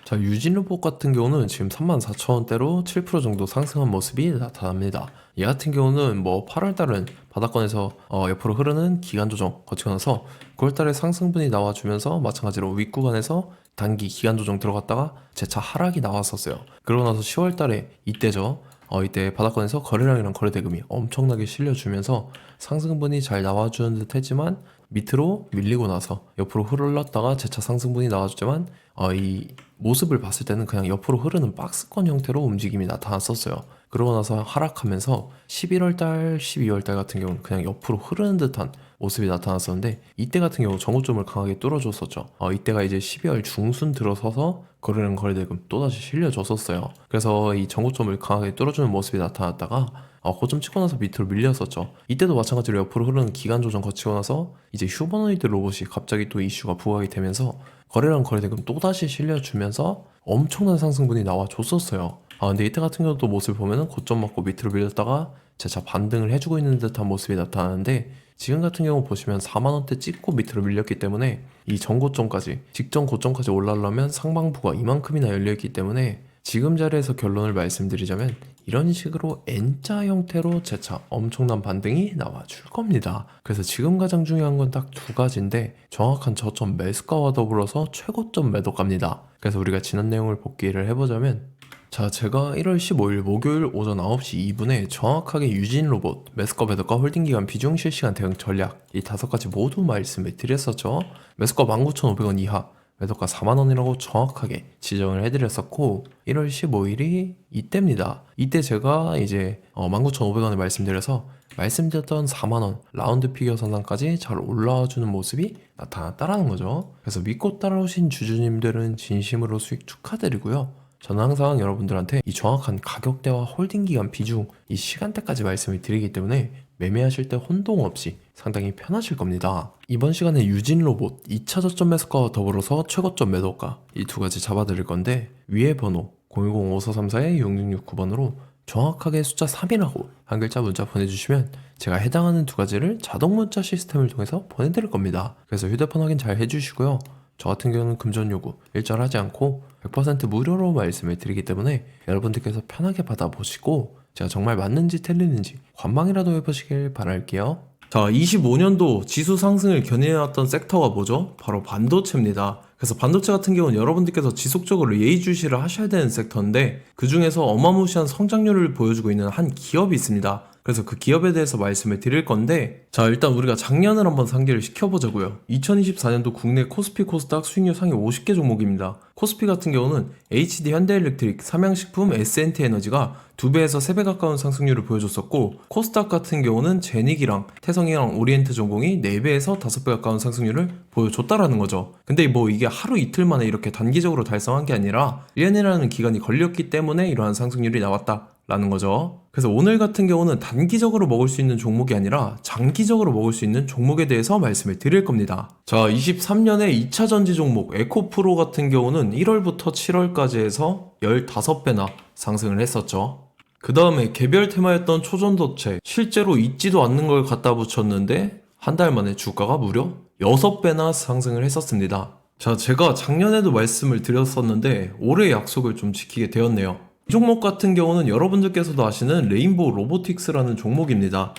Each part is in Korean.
자, 유진로봇 같은 경우는 지금 34,000원대로 7% 정도 상승한 모습이 나타납니다. 얘 같은 경우는 뭐 8월달은 바닥권에서 옆으로 흐르는 기간 조정 거치고 나서 9월달에 상승분이 나와주면서 마찬가지로 윗구간에서 단기 기간 조정 들어갔다가 재차 하락이 나왔었어요. 그러고 나서 10월달에 이때죠. 이때 바닥권에서 거래량이랑 거래대금이 엄청나게 실려주면서 상승분이 잘 나와주는 듯 했지만 밑으로 밀리고 나서 옆으로 흘렀다가 재차 상승분이 나와줬지만 이 모습을 봤을 때는 그냥 옆으로 흐르는 박스권 형태로 움직임이 나타났었어요. 그러고 나서 하락하면서 11월달, 12월달 같은 경우는 그냥 옆으로 흐르는 듯한 모습이 나타났었는데 이때 같은 경우 전고점을 강하게 뚫어줬었죠. 이때가 이제 12월 중순 들어서서 거래량 거래대금 또다시 실려줬었어요. 그래서 이 전고점을 강하게 뚫어주는 모습이 나타났다가 고점 찍고 나서 밑으로 밀렸었죠. 이때도 마찬가지로 옆으로 흐르는 기간 조정 거치고 나서 이제 휴머노이드 로봇이 갑자기 또 이슈가 부각이 되면서 거래량 거래대금 또다시 실려주면서 엄청난 상승분이 나와줬었어요. 근데 이때 같은 경우도 모습을 보면은 고점 맞고 밑으로 밀렸다가 재차 반등을 해주고 있는 듯한 모습이 나타나는데 지금 같은 경우 보시면 4만원대 찍고 밑으로 밀렸기 때문에 이 전고점까지 직전 고점까지 올라오려면 상방부가 이만큼이나 열려있기 때문에 지금 자리에서 결론을 말씀드리자면 이런 식으로 N자 형태로 재차 엄청난 반등이 나와줄 겁니다. 그래서 지금 가장 중요한 건 딱 두 가지인데 정확한 저점 매수가와 더불어서 최고점 매도가입니다. 그래서 우리가 지난 내용을 복기를 해보자면 자, 제가 1월 15일 목요일 오전 9시 2분에 정확하게 유진로봇, 매수가, 매도가, 홀딩기간, 비중, 실시간 대응 전략 이 5가지 모두 말씀을 드렸었죠. 매수가 19,500원 이하, 매도가 4만원이라고 정확하게 지정을 해드렸었고 1월 15일이 이때입니다. 이때 제가 이제 19,500원을 말씀드려서 말씀드렸던 4만원 라운드 피겨 선상까지 잘 올라와주는 모습이 나타났다라는 거죠. 그래서 믿고 따라오신 주주님들은 진심으로 수익 축하드리고요. 저는 항상 여러분들한테 이 정확한 가격대와 홀딩기간 비중, 이 시간대까지 말씀을 드리기 때문에 매매하실 때 혼동 없이 상당히 편하실 겁니다. 이번 시간에 유진로봇 2차 저점 매수가와 더불어서 최고점 매도가 이 두 가지 잡아드릴 건데 위에 번호 010-5434-6669번으로 정확하게 숫자 3이라고 한 글자 문자 보내주시면 제가 해당하는 두 가지를 자동 문자 시스템을 통해서 보내드릴 겁니다. 그래서 휴대폰 확인 잘 해주시고요. 저 같은 경우는 금전 요구 일절하지 않고 100% 무료로 말씀을 드리기 때문에 여러분들께서 편하게 받아보시고 제가 정말 맞는지 틀리는지 관망이라도 해보시길 바랄게요. 자, 25년도 지수 상승을 견인해왔던 섹터가 뭐죠? 바로 반도체입니다. 그래서 반도체 같은 경우는 여러분들께서 지속적으로 예의주시를 하셔야 되는 섹터인데 그 중에서 어마무시한 성장률을 보여주고 있는 한 기업이 있습니다. 그래서 그 기업에 대해서 말씀을 드릴 건데 자, 일단 우리가 작년을 한번 상기를 시켜보자고요. 2024년도 국내 코스피 코스닥 수익률 상위 50개 종목입니다. 코스피 같은 경우는 HD 현대일렉트릭, 삼양식품, SNT에너지가 2배에서 3배 가까운 상승률을 보여줬었고 코스닥 같은 경우는 제닉이랑 태성이랑 오리엔트 전공이 4배에서 5배 가까운 상승률을 보여줬다라는 거죠. 근데 뭐 이게 하루 이틀 만에 이렇게 단기적으로 달성한 게 아니라 1년이라는 기간이 걸렸기 때문에 이러한 상승률이 나왔다 라는 거죠. 그래서 오늘 같은 경우는 단기적으로 먹을 수 있는 종목이 아니라 장기적으로 먹을 수 있는 종목에 대해서 말씀을 드릴 겁니다. 자, 23년에 2차 전지 종목 에코프로 같은 경우는 1월부터 7월까지 해서 15배나 상승을 했었죠. 그 다음에 개별 테마였던 초전도체 실제로 있지도 않는 걸 갖다 붙였는데 한 달 만에 주가가 무려 6배나 상승을 했었습니다. 자, 제가 작년에도 말씀을 드렸었는데 올해 약속을 좀 지키게 되었네요. 이 종목 같은 경우는 여러분들께서도 아시는 레인보우 로보틱스라는 종목입니다.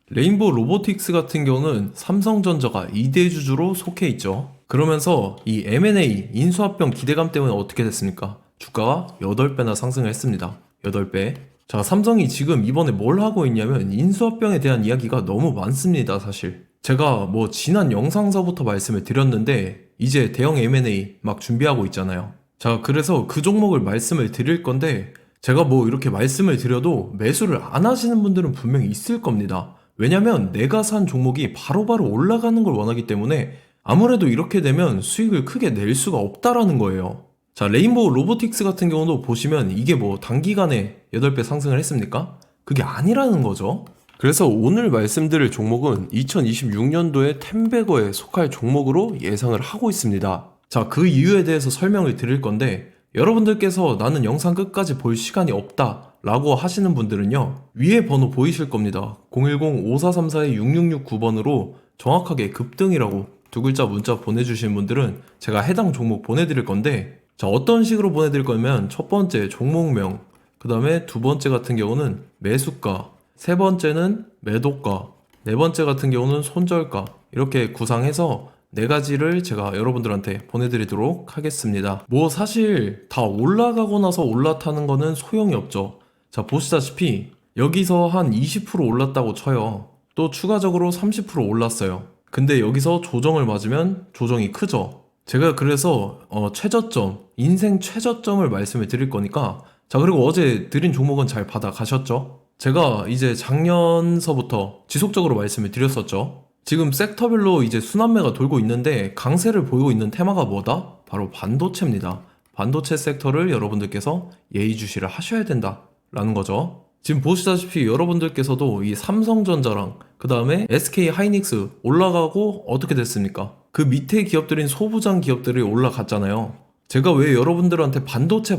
레인보우 로보틱스 같은 경우는 삼성전자가 2대 주주로 속해 있죠. 그러면서 이 M&A 인수합병 기대감 때문에 어떻게 됐습니까? 주가가 8배나 상승을 했습니다. 8배. 자, 삼성이 지금 이번에 뭘 하고 있냐면 인수합병에 대한 이야기가 너무 많습니다, 사실. 제가 뭐 지난 영상서부터 말씀을 드렸는데 이제 대형 M&A 막 준비하고 있잖아요. 자, 그래서 그 종목을 말씀을 드릴 건데 제가 뭐 이렇게 말씀을 드려도 매수를 안 하시는 분들은 분명히 있을 겁니다. 왜냐면 내가 산 종목이 바로바로 올라가는 걸 원하기 때문에 아무래도 이렇게 되면 수익을 크게 낼 수가 없다라는 거예요. 자, 레인보우 로보틱스 같은 경우도 보시면 이게 뭐 단기간에 8배 상승을 했습니까? 그게 아니라는 거죠. 그래서 오늘 말씀드릴 종목은 2026년도에 템베거에 속할 종목으로 예상을 하고 있습니다. 자, 그 이유에 대해서 설명을 드릴 건데 여러분들께서 나는 영상 끝까지 볼 시간이 없다 라고 하시는 분들은요 위에 번호 보이실 겁니다. 010-5434-6669번으로 정확하게 급등이라고 두 글자 문자 보내주신 분들은 제가 해당 종목 보내드릴 건데 자, 어떤 식으로 보내드릴 거냐면 첫 번째 종목명, 그 다음에 두 번째 같은 경우는 매수가, 세 번째는 매도가, 네 번째 같은 경우는 손절가, 이렇게 구상해서 네 가지를 제가 여러분들한테 보내드리도록 하겠습니다. 뭐 사실 다 올라가고 나서 올라타는 거는 소용이 없죠. 자, 보시다시피 여기서 한 20% 올랐다고 쳐요. 또 추가적으로 30% 올랐어요. 근데 여기서 조정을 맞으면 조정이 크죠. 제가 그래서 최저점, 인생 최저점을 말씀을 드릴 거니까, 자, 그리고 어제 드린 종목은 잘 받아가셨죠? 제가 이제 작년서부터 지속적으로 말씀을 드렸었죠. 지금 섹터별로 이제 순환매가 돌고 있는데 강세를 보이고 있는 테마가 뭐다? 바로 반도체입니다. 반도체 섹터를 여러분들께서 예의주시를 하셔야 된다라는 거죠. 지금 보시다시피 여러분들께서도 이 삼성전자랑 그 다음에 SK 하이닉스 올라가고 어떻게 됐습니까? 그 밑에 기업들인 소부장 기업들이 올라갔잖아요. 제가 왜 여러분들한테 반도체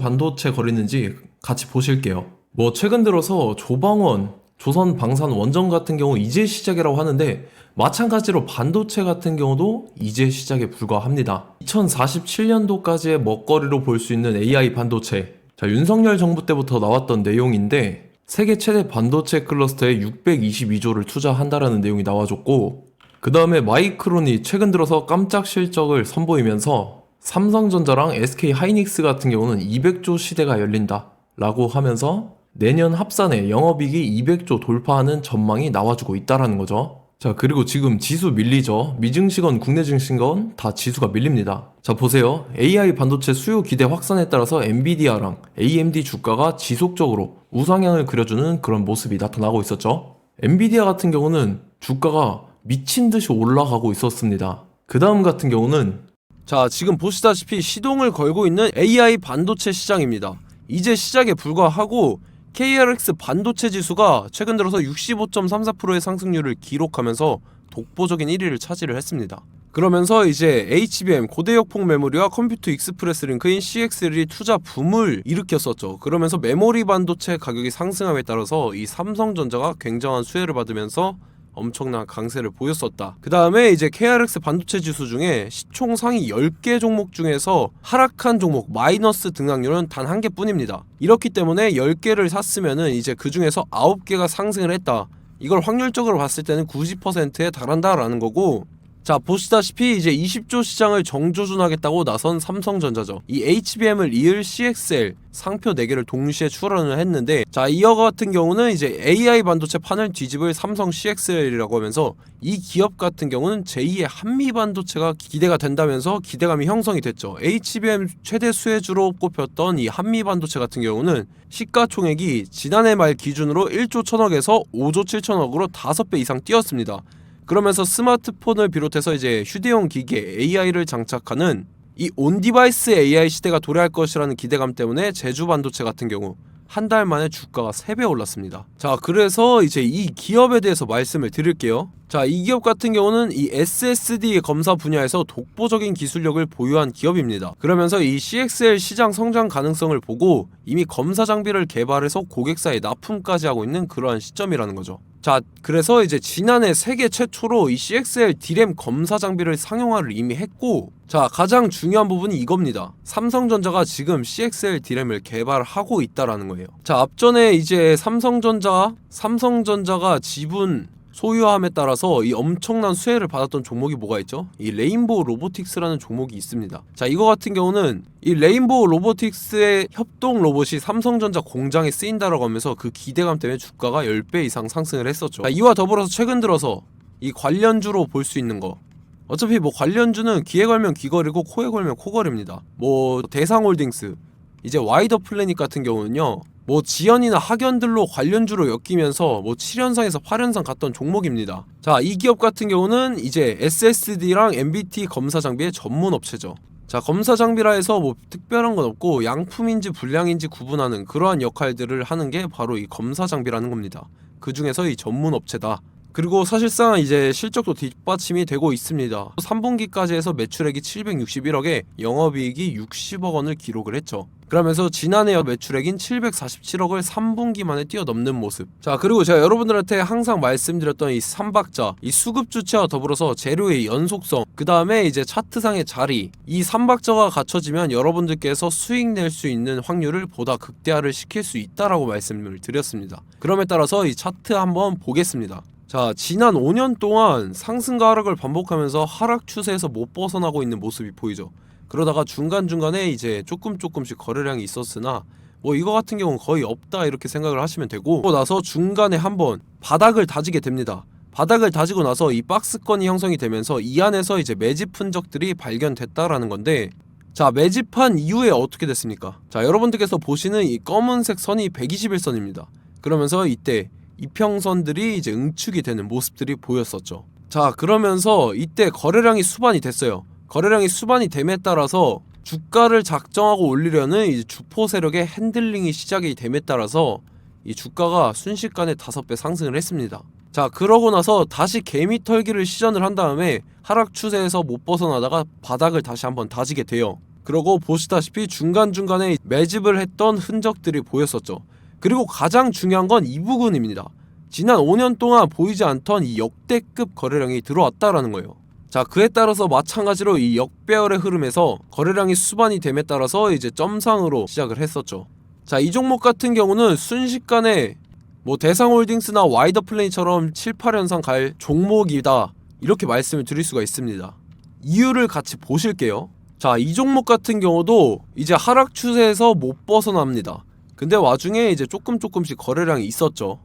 거리는지 같이 보실게요. 뭐 최근 들어서 조방원, 조선방산 원전 같은 경우 이제 시작이라고 하는데, 마찬가지로 반도체 같은 경우도 이제 시작에 불과합니다. 2047년도까지의 먹거리로 볼 수 있는 AI 반도체. 자, 윤석열 정부 때부터 나왔던 내용인데 세계 최대 반도체 클러스터에 622조를 투자한다라는 내용이 나와줬고, 그 다음에 마이크론이 최근 들어서 깜짝 실적을 선보이면서 삼성전자랑 SK 하이닉스 같은 경우는 200조 시대가 열린다 라고 하면서 내년 합산에 영업이익이 200조 돌파하는 전망이 나와주고 있다라는 거죠. 자, 그리고 지금 지수 밀리죠. 미증시건 국내 증시건 다 지수가 밀립니다. 자, 보세요. AI 반도체 수요 기대 확산에 따라서 엔비디아랑 AMD 주가가 지속적으로 우상향을 그려주는 그런 모습이 나타나고 있었죠. 엔비디아 같은 경우는 주가가 미친 듯이 올라가고 있었습니다. 그 다음 같은 경우는, 자, 지금 보시다시피 시동을 걸고 있는 AI 반도체 시장입니다. 이제 시작에 불과하고 KRX 반도체 지수가 최근 들어서 65.34%의 상승률을 기록하면서 독보적인 1위를 차지를 했습니다. 그러면서 이제 HBM 고대역폭 메모리와 컴퓨터 익스프레스 링크인 CXL이 투자 붐을 일으켰었죠. 그러면서 메모리 반도체 가격이 상승함에 따라서 이 삼성전자가 굉장한 수혜를 받으면서 엄청난 강세를 보였었다. 그 다음에 이제 KRX 반도체 지수 중에 시총 상위 10개 종목 중에서 하락한 종목 마이너스 등락률은 단 한 개뿐입니다. 이렇기 때문에 10개를 샀으면은 이제 그 중에서 9개가 상승을 했다. 이걸 확률적으로 봤을 때는 90%에 달한다라는 거고, 자, 보시다시피 이제 20조 시장을 정조준하겠다고 나선 삼성전자죠. 이 HBM을 이을 CXL 상표 4개를 동시에 출원을 했는데, 자, 이어 같은 경우는 이제 AI 반도체 판을 뒤집을 삼성 CXL이라고 하면서 이 기업 같은 경우는 제2의 한미 반도체가 기대가 된다면서 기대감이 형성이 됐죠. HBM 최대 수혜주로 꼽혔던 이 한미 반도체 같은 경우는 시가총액이 지난해 말 기준으로 1조 1000억에서 5조 7천억으로 5배 이상 뛰었습니다. 그러면서 스마트폰을 비롯해서 이제 휴대용 기기에 AI를 장착하는 이 온디바이스 AI 시대가 도래할 것이라는 기대감 때문에 제주 반도체 같은 경우 한 달 만에 주가가 3배 올랐습니다. 자, 그래서 이제 이 기업에 대해서 말씀을 드릴게요. 자, 이 기업 같은 경우는 이 SSD 검사 분야에서 독보적인 기술력을 보유한 기업입니다. 그러면서 이 CXL 시장 성장 가능성을 보고 이미 검사 장비를 개발해서 고객사에 납품까지 하고 있는 그러한 시점이라는 거죠. 자, 그래서 이제 지난해 세계 최초로 이 CXL D램 검사 장비를 상용화를 이미 했고, 자, 가장 중요한 부분이 이겁니다. 삼성전자가 지금 CXL D램을 개발하고 있다라는 거예요. 자, 앞전에 이제 삼성전자가 지분 소유함에 따라서 이 엄청난 수혜를 받았던 종목이 뭐가 있죠? 이 레인보우 로보틱스라는 종목이 있습니다. 자, 이거 같은 경우는 이 레인보우 로보틱스의 협동 로봇이 삼성전자 공장에 쓰인다라고 하면서 그 기대감 때문에 주가가 10배 이상 상승을 했었죠. 자, 이와 더불어서 최근 들어서 이 관련주로 볼 수 있는 거, 어차피 뭐 관련주는 귀에 걸면 귀걸이고 코에 걸면 코걸입니다. 뭐 대상홀딩스, 이제 와이더 플래닛 같은 경우는요, 뭐 지연이나 학연들로 관련주로 엮이면서 뭐 7연상에서 8연상 갔던 종목입니다. 자, 이 기업 같은 경우는 이제 SSD랑 MBT 검사 장비의 전문 업체죠. 자, 검사 장비라 해서 뭐 특별한 건 없고 양품인지 불량인지 구분하는 그러한 역할들을 하는 게 바로 이 검사 장비라는 겁니다. 그 중에서 이 전문 업체다. 그리고 사실상 이제 실적도 뒷받침이 되고 있습니다. 3분기까지 해서 매출액이 761억에 영업이익이 60억 원을 기록을 했죠. 그러면서 지난해 매출액인 747억을 3분기 만에 뛰어넘는 모습. 자, 그리고 제가 여러분들한테 항상 말씀드렸던 이 3박자, 이 수급 주체와 더불어서 재료의 연속성, 그 다음에 이제 차트상의 자리, 이 3박자가 갖춰지면 여러분들께서 수익 낼 수 있는 확률을 보다 극대화를 시킬 수 있다라고 말씀을 드렸습니다. 그럼에 따라서 이 차트 한번 보겠습니다. 자, 지난 5년 동안 상승과 하락을 반복하면서 하락 추세에서 못 벗어나고 있는 모습이 보이죠. 그러다가 중간중간에 이제 조금씩 거래량이 있었으나 뭐 이거 같은 경우는 거의 없다 이렇게 생각을 하시면 되고, 그러고 나서 중간에 한번 바닥을 다지게 됩니다. 바닥을 다지고 나서 이 박스권이 형성이 되면서 이 안에서 이제 매집 흔적들이 발견됐다라는 건데, 자, 매집한 이후에 어떻게 됐습니까? 자, 여러분들께서 보시는 이 검은색 선이 121선입니다. 그러면서 이때 이평선들이 이제 응축이 되는 모습들이 보였었죠. 자, 그러면서 이때 거래량이 수반이 됐어요. 거래량이 수반이 됨에 따라서 주가를 작정하고 올리려는 이제 주포 세력의 핸들링이 시작이 됨에 따라서 이 주가가 순식간에 5배 상승을 했습니다. 자, 그러고 나서 다시 개미 털기를 시전을 한 다음에 하락 추세에서 못 벗어나다가 바닥을 다시 한번 다지게 돼요. 그러고 보시다시피 중간중간에 매집을 했던 흔적들이 보였었죠. 그리고 가장 중요한 건 이 부분입니다. 지난 5년 동안 보이지 않던 이 역대급 거래량이 들어왔다라는 거예요. 자, 그에 따라서 마찬가지로 이 역배열의 흐름에서 거래량이 수반이 됨에 따라서 이제 점상으로 시작을 했었죠. 자, 이 종목 같은 경우는 순식간에 뭐 대상홀딩스나 와이더플레이처럼 7, 8연상 갈 종목이다 이렇게 말씀을 드릴 수가 있습니다. 이유를 같이 보실게요. 자, 이 종목 같은 경우도 이제 하락 추세에서 못 벗어납니다. 근데 와중에 이제 조금씩 거래량이 있었죠.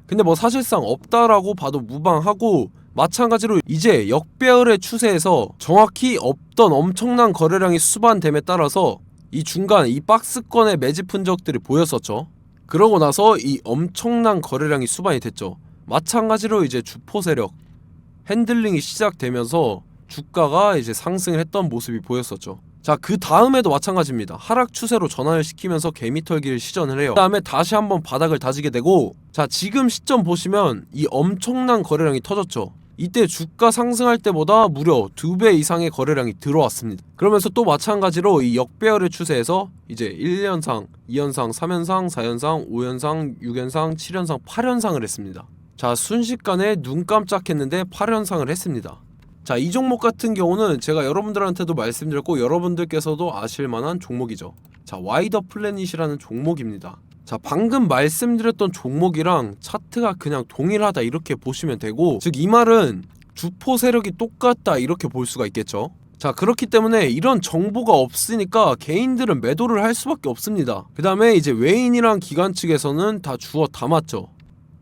근데 뭐 사실상 없다라고 봐도 무방하고, 마찬가지로 이제 역배열의 추세에서 정확히 없던 엄청난 거래량이 수반됨에 따라서 이 중간 이 박스권의 매집 흔적들이 보였었죠. 그러고 나서 이 엄청난 거래량이 수반이 됐죠. 마찬가지로 이제 주포 세력 핸들링이 시작되면서 주가가 이제 상승을 했던 모습이 보였었죠. 자, 그 다음에도 마찬가지입니다. 하락 추세로 전환을 시키면서 개미털기를 시전을 해요. 그 다음에 다시 한번 바닥을 다지게 되고, 자, 지금 시점 보시면 이 엄청난 거래량이 터졌죠. 이때 주가 상승할 때보다 무려 2배 이상의 거래량이 들어왔습니다. 그러면서 또 마찬가지로 이 역배열의 추세에서 이제 1연상, 2연상, 3연상, 4연상, 5연상, 6연상, 7연상, 8연상을 했습니다. 자, 순식간에 눈 깜짝했는데 8연상을 했습니다. 자, 이 종목 같은 경우는 제가 여러분들한테도 말씀드렸고 여러분들께서도 아실만한 종목이죠. 자, 와이더 플래닛이라는 종목입니다. 자, 방금 말씀드렸던 종목이랑 차트가 그냥 동일하다 이렇게 보시면 되고, 즉 이 말은 주포 세력이 똑같다 이렇게 볼 수가 있겠죠. 자, 그렇기 때문에 이런 정보가 없으니까 개인들은 매도를 할 수밖에 없습니다. 그 다음에 이제 외인이랑 기관 측에서는 다 주워 담았죠.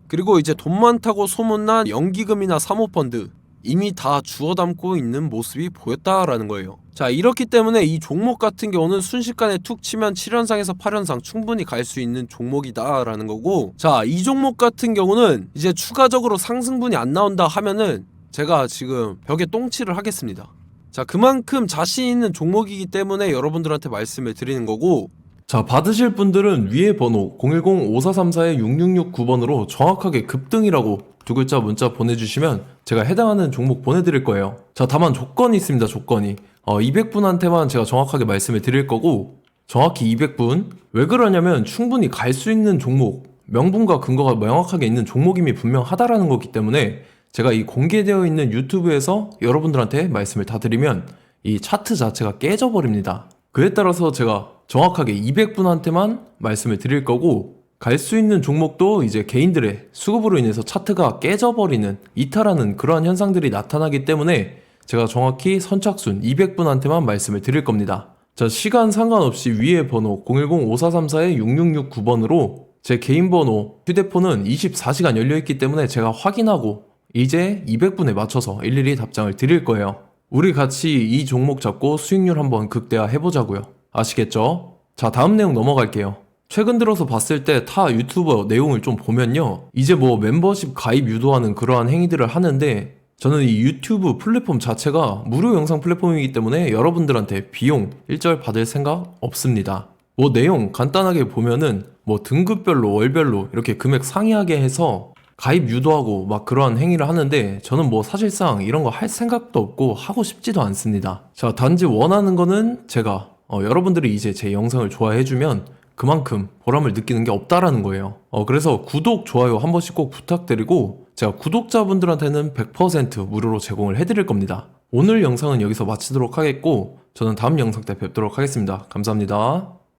그리고 이제 돈 많다고 소문난 연기금이나 사모펀드 이미 다 주워 담고 있는 모습이 보였다라는 거예요. 자, 이렇기 때문에 이 종목 같은 경우는 순식간에 툭 치면 7연상에서 8연상 충분히 갈 수 있는 종목이다 라는 거고, 자, 이 종목 같은 경우는 이제 추가적으로 상승분이 안 나온다 하면은 제가 지금 벽에 똥칠을 하겠습니다. 자, 그만큼 자신 있는 종목이기 때문에 여러분들한테 말씀을 드리는 거고, 자, 받으실 분들은 위에 번호 010-5434-6669번으로 정확하게 급등이라고 두 글자 문자 보내주시면 제가 해당하는 종목 보내드릴 거예요. 자, 다만 조건이 있습니다. 조건이 200분한테만 제가 정확하게 말씀을 드릴 거고, 정확히 200분. 왜 그러냐면 충분히 갈 수 있는 종목, 명분과 근거가 명확하게 있는 종목임이 분명하다라는 거기 때문에 제가 이 공개되어 있는 유튜브에서 여러분들한테 말씀을 다 드리면 이 차트 자체가 깨져버립니다. 그에 따라서 제가 정확하게 200분한테만 말씀을 드릴 거고, 갈 수 있는 종목도 이제 개인들의 수급으로 인해서 차트가 깨져버리는, 이탈하는 그러한 현상들이 나타나기 때문에 제가 정확히 선착순 200분한테만 말씀을 드릴 겁니다. 자, 시간 상관없이 위에 번호 010-5434-6669번으로 제 개인 번호, 휴대폰은 24시간 열려있기 때문에 제가 확인하고 이제 200분에 맞춰서 일일이 답장을 드릴 거예요. 우리 같이 이 종목 잡고 수익률 한번 극대화 해보자고요. 아시겠죠? 자, 다음 내용 넘어갈게요. 최근 들어서 봤을 때 타 유튜버 내용을 좀 보면요, 이제 뭐 멤버십 가입 유도하는 그러한 행위들을 하는데, 저는 이 유튜브 플랫폼 자체가 무료 영상 플랫폼이기 때문에 여러분들한테 비용 일절 받을 생각 없습니다. 뭐 내용 간단하게 보면은 뭐 등급별로 월별로 이렇게 금액 상이하게 해서 가입 유도하고 막 그러한 행위를 하는데 저는 뭐 사실상 이런 거 할 생각도 없고 하고 싶지도 않습니다. 자, 단지 원하는 거는 제가 여러분들이 이제 제 영상을 좋아해주면 그만큼 보람을 느끼는 게 없다라는 거예요. 그래서 구독, 좋아요 한 번씩 꼭 부탁드리고 제가 구독자분들한테는 100% 무료로 제공을 해드릴 겁니다. 오늘 영상은 여기서 마치도록 하겠고 저는 다음 영상 때 뵙도록 하겠습니다. 감사합니다.